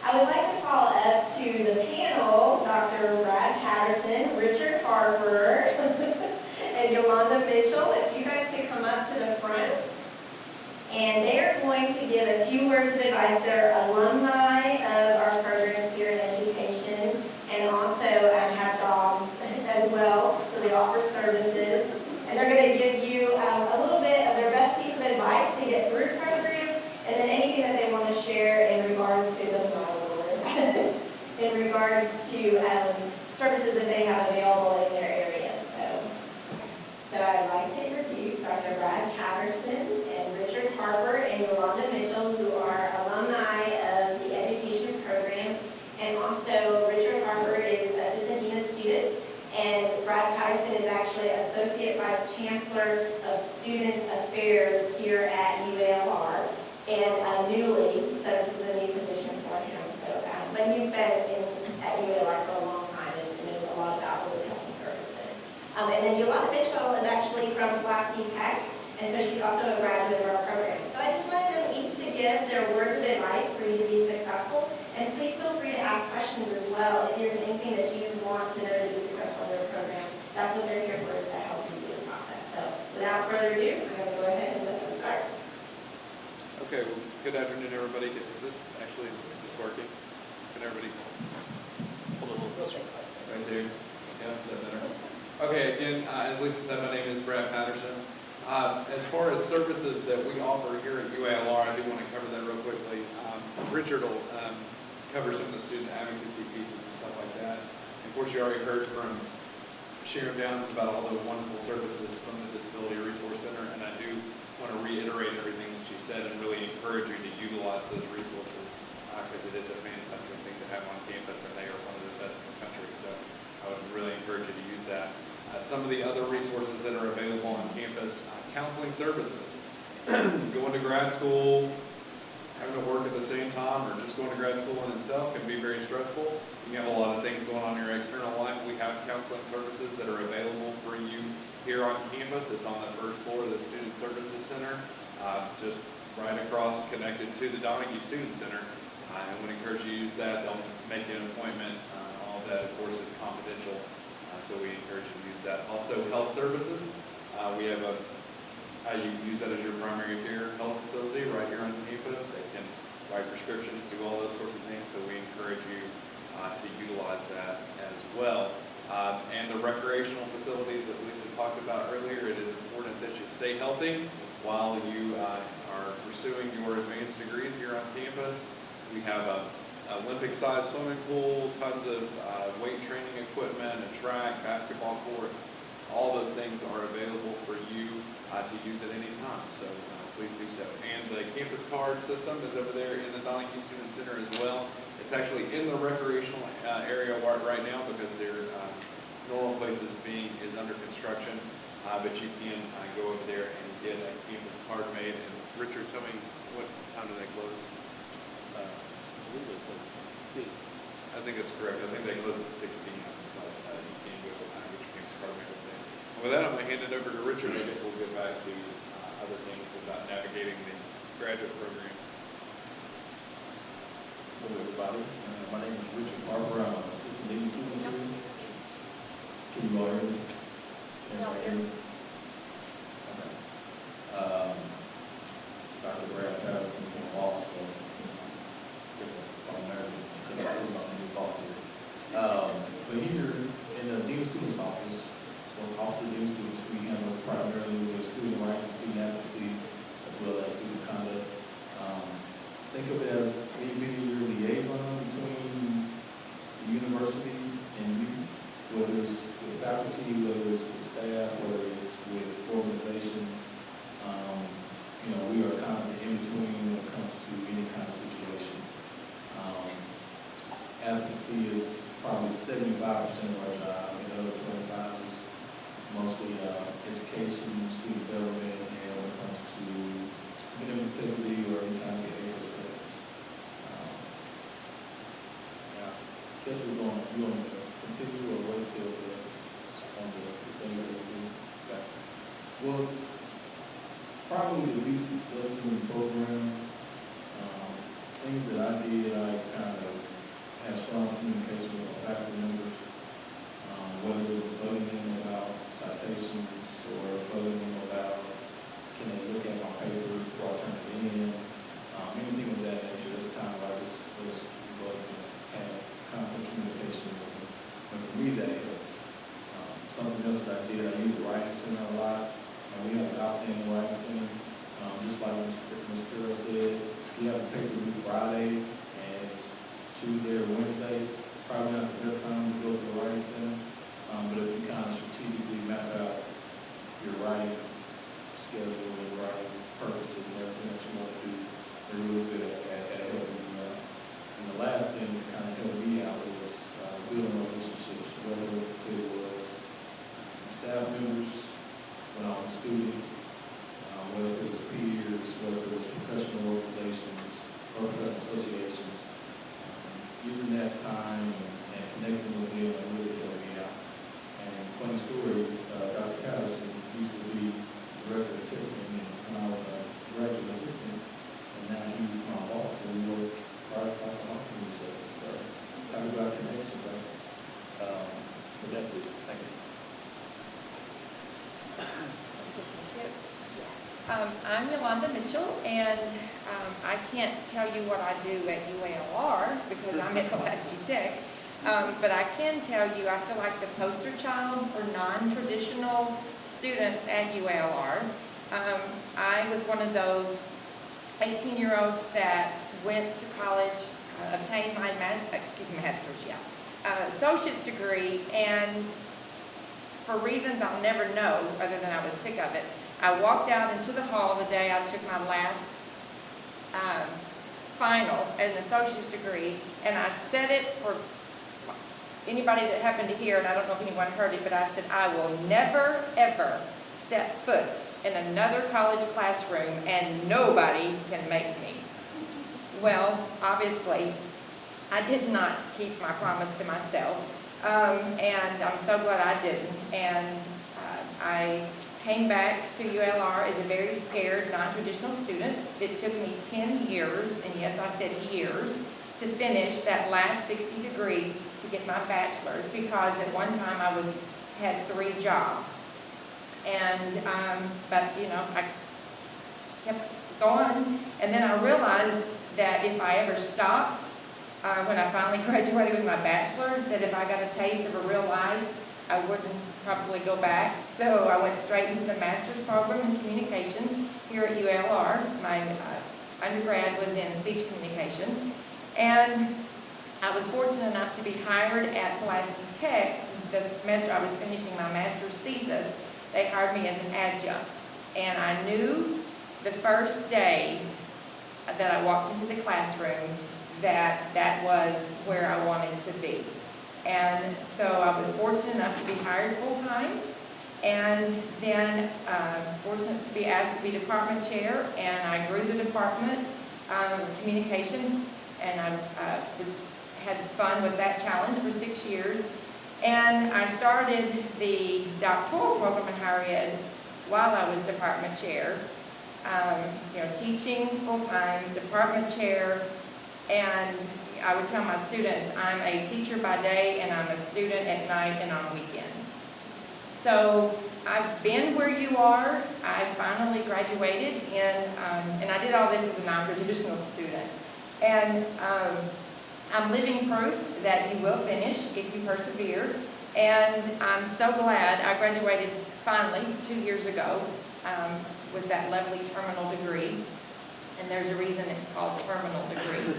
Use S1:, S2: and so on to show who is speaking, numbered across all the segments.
S1: I would like to call up to the panel Dr. Brad Patterson, Richard Harper, and Yolanda Mitchell. If you guys could come up to the front. And they are going to give a few words of advice. They're alumni of our programs here in education and also have jobs as well, so they offer services. And they're going to give you a little bit of their best piece of advice to get through programs, and then anything that they want to share in regards to in regards to services that they have available in their area. So I'd like to introduce Dr. Brad Patterson and Richard Harper and Yolanda Mitchell, who are alumni of the education programs. And also Richard Harper is Assistant Dean of Students, and Brad Patterson is actually Associate Vice Chancellor of Student Affairs here at UALR, and newly, so this is a new position for him. So, but he's been at UALR for a long time and knows a lot about early testing services. And then Yolanda Mitchell is actually from Pulaski Tech, and so she's also a graduate of our program. So I just wanted them each to give their words of advice for you to be successful, and please feel free to ask questions as well if there's anything that you want to know to be successful in your program. That's what they're here for, is to help you through the process. So without further ado, I'm going to go ahead and let them start.
S2: Okay, well, good afternoon, everybody. Is this working? Can everybody hold a little closer? Right there. Yeah, is that better? Okay, again, as Lisa said, my name is Brad Patterson. As far as services that we offer here at UALR, I do want to cover that real quickly. Richard will cover some of the student advocacy pieces and stuff like that. And of course, you already heard from Sharon Downs about all the wonderful services from the Disability Resource Center, and I do want to reiterate everything that she said and really encourage you to utilize those resources because it is a fantastic thing to have on campus, and they are one of the best in the country. So I would really encourage you to use that. Some of the other resources that are available on campus, counseling services. Going to grad school, having to work at the same time, or just going to grad school in itself can be very stressful. You have a lot of things going on in your external life. We have counseling services that are available for you here on campus. It's on the first floor of the Student Services Center, just right across, connected to the Donahue Student Center. I would encourage you to use that. Don't make an appointment. All of that, of course, is confidential. So we encourage you to use that. Also, health services. We have you use that as your primary care health facility right here on campus. They can write prescriptions, do all those sorts of things. So we encourage you to utilize that as well. And the recreational facilities that Lisa talked about earlier, it is important that you stay healthy while you are pursuing your advanced degrees here on campus. We have a Olympic-sized swimming pool, tons of weight training equipment, a track, basketball courts. All those things are available for you to use at any time, so please do so. And the campus card system is over there in the Donahue Student Center as well. It's actually in the recreational area right now because their normal place is under construction, but you can go over there and get a campus card made. And Richard, tell me, what time do they close?
S3: I believe it's like 6.
S2: I think that's correct. I think they close at 6 p.m. But you can go get your campus card made over there. And with that, I'm going to hand it over to Richard. I guess we'll get back to other things about navigating the graduate programs.
S3: Hello, everybody. My name is Richard Harper. I'm an assistant dean of students here. Can you all hear me? Everybody hear me? Okay. Dr. Brad Patterson has been lost, so I guess I'm nervous because I'm sitting on the new boss here. But here in the dean of students office, or office of dean of students, we handle primarily with student rights and student advocacy, as well as student conduct. Think of it as me being your liaison between the university and you, whether it's with faculty, whether it's with staff, whether it's with organizations. We are kind of in between when it comes to any kind of situation. Advocacy is probably 75% of our job, and the other 25 is mostly education, student development, and when it comes to integrity or any kind of behavior skills. I guess you want to continue or wait till the thing that we do. Okay. Well, probably the least successful program things that I did, I kind of had strong communication with my faculty members, whether it was bugging them about citations or bugging them about, can they look at my paper before I turn it in, anything of that nature. It's kind of, I just was bugging them, had constant communication with them. And for me, that helps. Something else that I did, I used the writing center a lot. We have an outstanding writing center. Just like Ms. Carroll said, we have a paper due Friday, and it's Tuesday or Wednesday. Probably not the best time to go to the writing center, but if you kind of strategically map out your writing schedule and writing purposes and everything that you want to do, they're really good at helping you out. And the last thing that kind of helped me out was building relationships, whether it was staff members when I was a student, whether it was peers, whether it was professional organizations or professional associations. Using that time and connecting with them really helped me out. And funny story, Dr. Patterson used to be director of testing when I was a graduate assistant, and now he's my boss, and we work right off the home from each other. So talk about connection, right? But that's it. Thank you.
S4: I'm Yolanda Mitchell, and I can't tell you what I do at UALR because I'm at Pulaski Tech, but I can tell you I feel like the poster child for non-traditional students at UALR. I was one of those 18-year-olds that went to college, obtained my associate's degree, and for reasons I'll never know, other than I was sick of it, I walked out into the hall the day I took my last final as an associate's degree, and I said it for anybody that happened to hear, and I don't know if anyone heard it, but I said, I will never, ever step foot in another college classroom, and nobody can make me. Well, obviously, I did not keep my promise to myself, and I'm so glad I didn't, and I came back to ULR as a very scared, non-traditional student. It took me 10 years, and yes, I said years, to finish that last 60 degrees to get my bachelor's, because at one time I had 3 jobs. And, but you know, I kept going, and then I realized that if I ever stopped, when I finally graduated with my bachelor's, that if I got a taste of a real life, I wouldn't probably go back. So I went straight into the master's program in communication here at ULR. My undergrad was in speech communication. And I was fortunate enough to be hired at Pulaski Tech the semester I was finishing my master's thesis. They hired me as an adjunct. And I knew the first day that I walked into the classroom that that was where I wanted to be. And so I was fortunate enough to be hired full-time, and then fortunate to be asked to be department chair, and I grew the department of communication, and I had fun with that challenge for 6 years. And I started the doctoral program in higher ed while I was department chair, teaching full-time, department chair, and I would tell my students, I'm a teacher by day and I'm a student at night and on weekends. So I've been where you are. I finally graduated and I did all this as a non-traditional student. And I'm living proof that you will finish if you persevere. And I'm so glad I graduated finally 2 years ago with that lovely terminal degree. And there's a reason it's called terminal degree.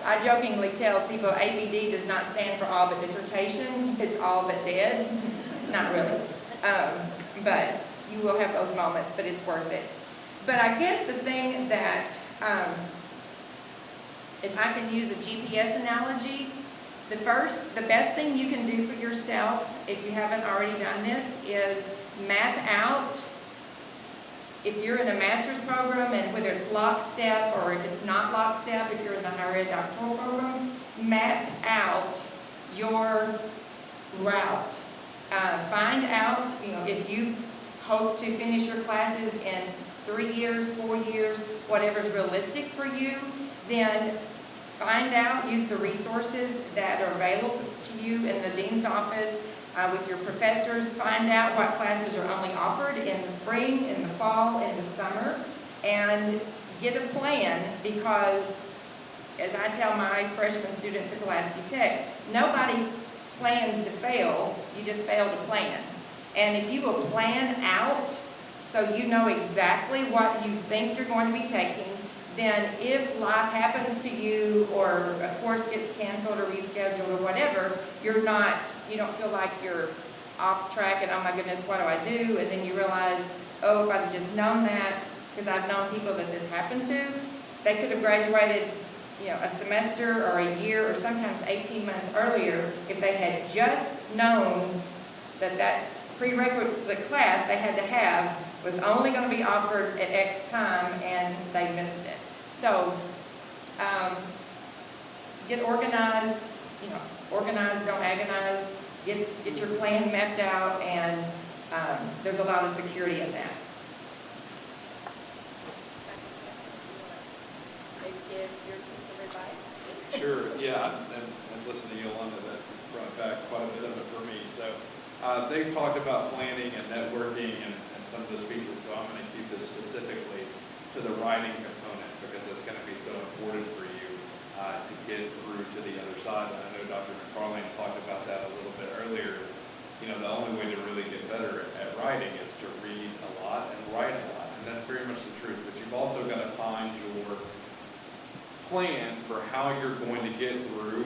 S4: I jokingly tell people ABD does not stand for all but dissertation. It's all but dead. Not really. But you will have those moments, but it's worth it. But I guess the thing that, if I can use a GPS analogy, the best thing you can do for yourself, if you haven't already done this, is map out. If you're in a master's program, and whether it's lockstep or if it's not lockstep, if you're in the higher ed doctoral program, map out your route. Find out, if you hope to finish your classes in 3 years, 4 years, whatever's realistic for you, then find out, use the resources that are available to you in the dean's office, with your professors. Find out what classes are only offered in the spring, in the fall, in the summer, and get a plan, because as I tell my freshman students at Pulaski Tech, nobody plans to fail, you just fail to plan. And if you will plan out so you know exactly what you think you're going to be taking, then if life happens to you or a course gets canceled or rescheduled or whatever, you don't feel like you're off track and, oh my goodness, what do I do? And then you realize, oh, if I'd have just known that, because I've known people that this happened to, they could have graduated, a semester or a year or sometimes 18 months earlier if they had just known that prerequisite class they had to have was only going to be offered at X time, and they missed it. So get organized, organize, don't agonize, get your plan mapped out, and there's a lot of security in that.
S1: Give your piece of advice to
S2: Sure, yeah, and listen to Yolanda, that brought back quite a bit of it for me. So they've talked about planning and networking and some of those pieces, so I'm going to keep this specifically to the writing component, because it's going to be so important for you to get through to the other side. And I know Dr. McFarlane talked about that a little bit earlier, is the only way to really get better at writing is to read a lot and write a lot, and that's very much the truth. But you've also got to find your plan for how you're going to get through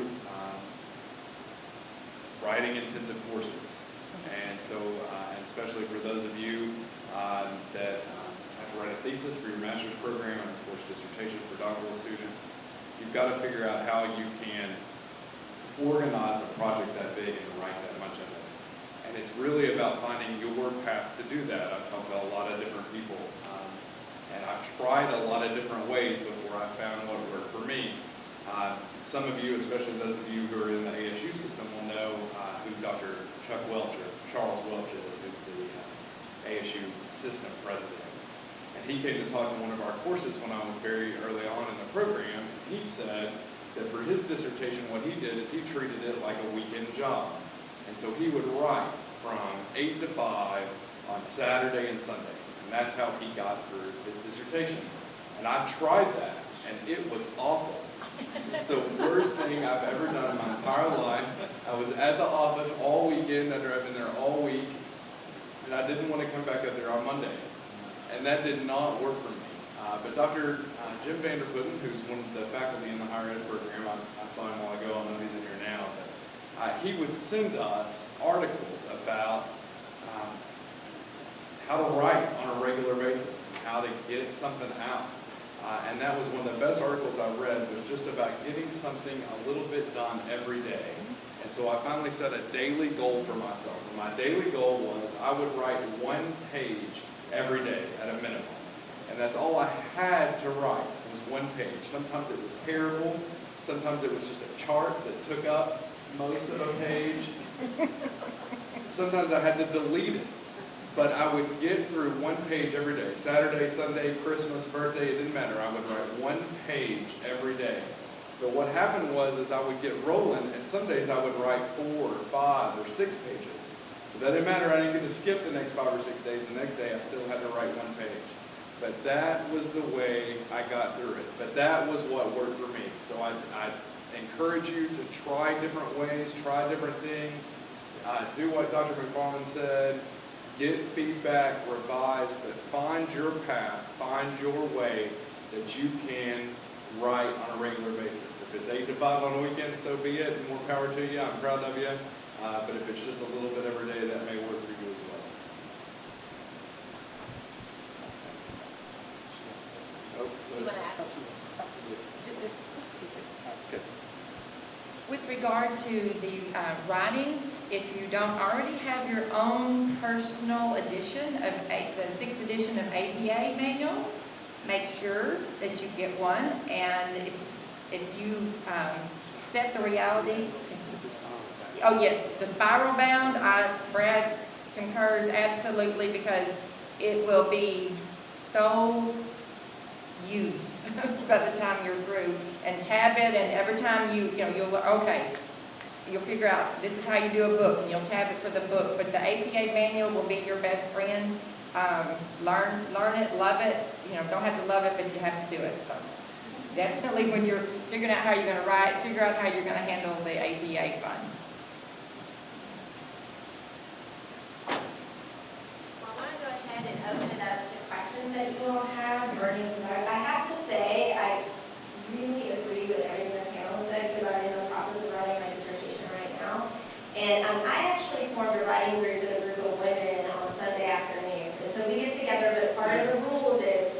S2: writing intensive courses. And so, and especially for those of you that have to write a thesis for your master's program and of course dissertation for doctoral students, you've got to figure out how you can organize a project that big and write that much of it. And it's really about finding your path to do that. I've talked to a lot of different people. And I've tried a lot of different ways before I found what worked for me. Some of you, especially those of you who are in the ASU system, will know who Dr. Charles Welch is, who's the ASU system president. And he came to talk to one of our courses when I was very early on in the program. He said that for his dissertation, what he did is he treated it like a weekend job. And so he would write from 8 to 5 on Saturday and Sunday. And that's how he got through his dissertation. And I tried that, and it was awful. It's the worst thing I've ever done in my entire life. I was at the office all weekend after I've been there all week, and I didn't want to come back up there on Monday. And that did not work for me. But Dr. Jim Vanderputten, who's one of the faculty in the higher ed program, I saw him a while ago, I know he's in here now, but he would send us articles about how to write on a regular basis and how to get something out. And that was one of the best articles I read, was just about getting something a little bit done every day. And so I finally set a daily goal for myself. And my daily goal was I would write 1 page every day at a minimum. And that's all I had to write, was 1 page. Sometimes it was terrible. Sometimes it was just a chart that took up most of a page. Sometimes I had to delete it. But I would get through 1 page every day. Saturday, Sunday, Christmas, birthday, it didn't matter. I would write 1 page every day. But what happened was I would get rolling, and some days I would write 4 or 5 or 6 pages. But that didn't matter. I didn't get to skip the next 5 or 6 days. The next day I still had to write 1 page. But that was the way I got through it. But that was what worked for me. So I encourage you to try different ways, try different things. Do what Dr. McFarlane said. Get feedback, revise, but find your path, find your way that you can write on a regular basis. If it's 8 to 5 on a weekend, so be it. More power to you. I'm proud of you. But if it's just a little bit every day, that may work for you as well. Oh,
S1: you want to add?
S2: okay.
S4: With regard to the writing, if you don't already have your own personal edition of the 6th edition of APA manual, make sure that you get one. And if you accept the reality, oh yes, the spiral bound, Brad concurs absolutely, because it will be so by the time you're through, and tab it, and every time you'll figure out, this is how you do a book, and you'll tab it for the book, but the APA manual will be your best friend. Learn it, love it, don't have to love it, but you have to do it, so. Definitely when you're figuring out how you're gonna write, figure out how you're gonna handle the APA fund.
S1: Well, I want to go ahead and open it up to questions that you all have, burning desires. I have to say, I really agree with everything the panel said, because I'm in the process of writing my dissertation right now. And I actually formed a writing group with a group of women on Sunday afternoons. And so we get together, but part of the rules is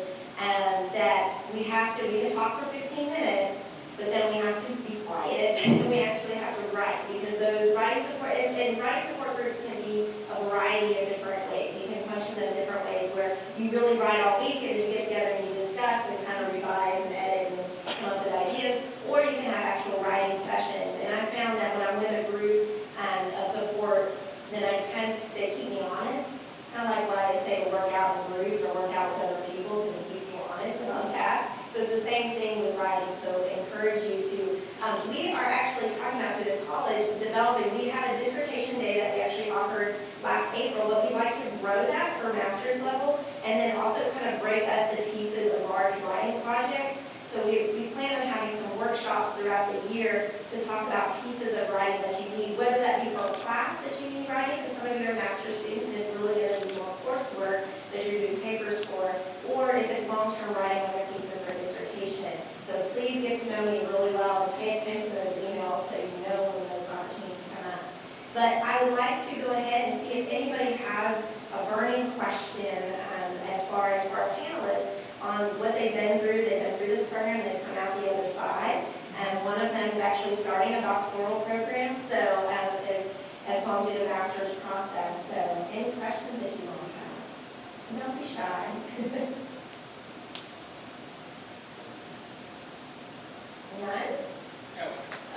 S1: that we can talk for 15 minutes, but then we have to be quiet, and we actually have to write, because those writing support, and writing support groups can be a variety of different ways. You can function in different ways where you really write all week, and you get together and you discuss and kind of revise and edit and come up with ideas, or you can have actual writing sessions. And I found that when I'm with a group of support, then they keep me honest. It's kind of like what I say, work out in groups or work out with other people, because it keeps you honest and on task. So it's the same thing with writing. So I encourage you to, we are actually talking about through the college developing, we have a dissertation day that we actually offered last April, but we'd like to grow that for master's level, and then also kind of break up the pieces of large writing projects. So we plan on having some workshops throughout the year to talk about pieces of writing that you need, whether that be for a class that you need writing, because some of you are master's students and it's really going to be more coursework that you're doing papers for, or if it's long-term writing on your thesis or dissertation. So please get to know me really well and pay attention to those emails so you know when those opportunities come up. But I would like to go ahead and see if anybody has a burning question as far as for our panelists on what they've been through. They've been through this program, they've come out the other side. And one of them is actually starting a doctoral program, so has gone through the master's process. So any questions that you want to have? Don't be shy. None?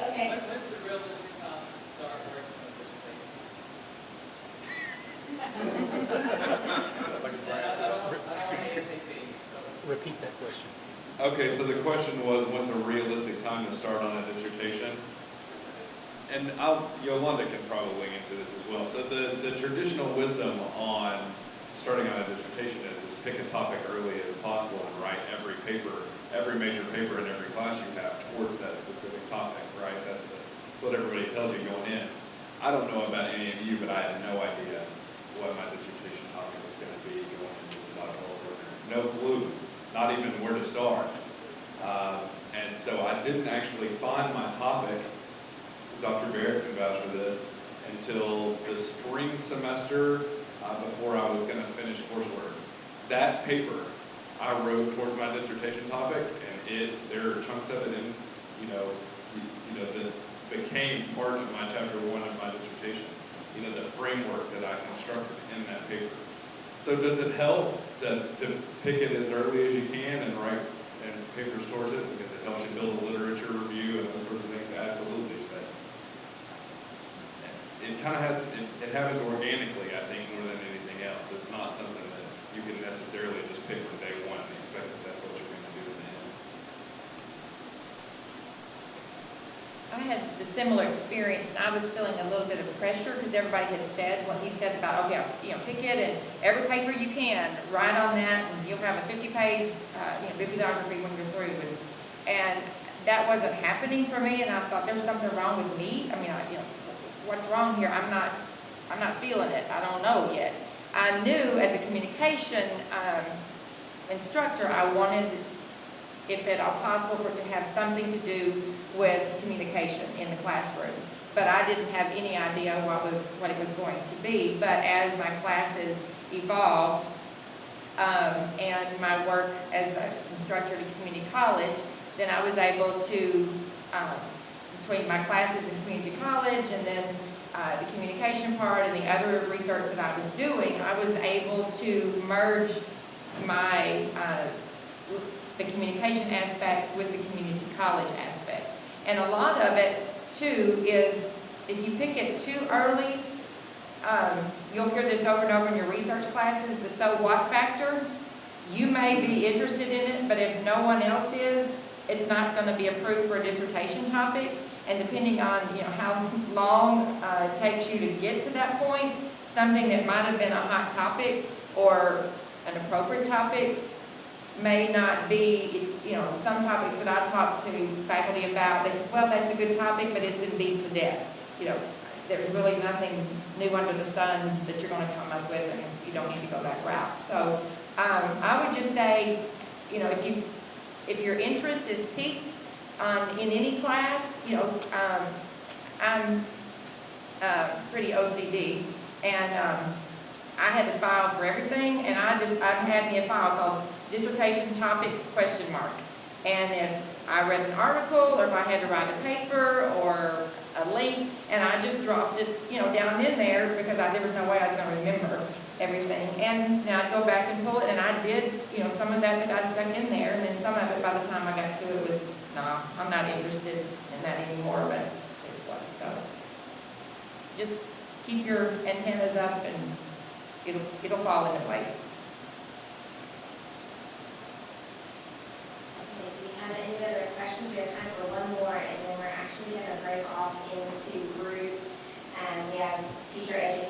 S1: Okay.
S5: What's the realistic time to start working on this? I don't ASAP.
S6: Repeat that question.
S2: Okay, so the question was, what's a realistic time to start on a dissertation? And Yolanda can probably answer this as well. So the traditional wisdom on starting on a dissertation is pick a topic early as possible and write every major paper in every class you have towards that specific topic, right? That's what everybody tells you going in. I don't know about any of you, but I had no idea what my dissertation topic was going to be going into the doctoral program. No clue, not even where to start. And so I didn't actually find my topic, Dr. Barrett can vouch for this, until the spring semester before I was going to finish coursework. That paper I wrote towards my dissertation topic, and there are chunks of it in, that became part of my chapter 1 of my dissertation. The framework that I constructed in that paper. So does it help to pick it as early as you can and write papers towards it, because it helps you build a literature review and those sorts of things? Absolutely, but it happens organically, I think, more than anything else. It's not something that you can necessarily just pick from day one and expect that that's what you're going to do in the end.
S4: I had the similar experience, and I was feeling a little bit of pressure because everybody had said what he said about, okay, pick it, and every paper you can, write on that, and you'll have a 50-page, bibliography when you're through. And that wasn't happening for me, and I thought there's something wrong with me. What's wrong here? I'm not feeling it. I don't know yet. I knew as a communication instructor, I wanted, if at all possible, for it to have something to do with communication in the classroom. But I didn't have any idea what it was going to be. But as my classes evolved, and my work as an instructor at community college, then I was able to, between my classes in community college and then the communication part and the other research that I was doing, I was able to merge my the communication aspect with the community college aspect. And a lot of it, too, is if you pick it too early, you'll hear this over and over in your research classes, the so what factor. You may be interested in it, but if no one else is, it's not gonna be approved for a dissertation topic. And depending on, how long it takes you to get to that point, something that might have been a hot topic or an appropriate topic may not be, some topics that I talk to faculty about, they said, well, that's a good topic, but it's been beat to death. There's really nothing new under the sun that you're gonna come up with, and you don't need to go that route. So, I would just say, if your interest is piqued in any class, I'm pretty OCD, and I had to file for everything, and I had me a file called dissertation topics ? And if I read an article, or if I had to write a paper or a link, and I just dropped it, down in there because there was no way I was going to remember everything. And now I'd go back and pull it, and I did, some of that I stuck in there, and then some of it by the time I got to it was, no, I'm not interested in that anymore, but this was. So just keep your antennas up, and it'll fall into place.
S1: Okay, do we have any other questions? We have time for one more, and then we're actually going to break off into groups. And we have teacher education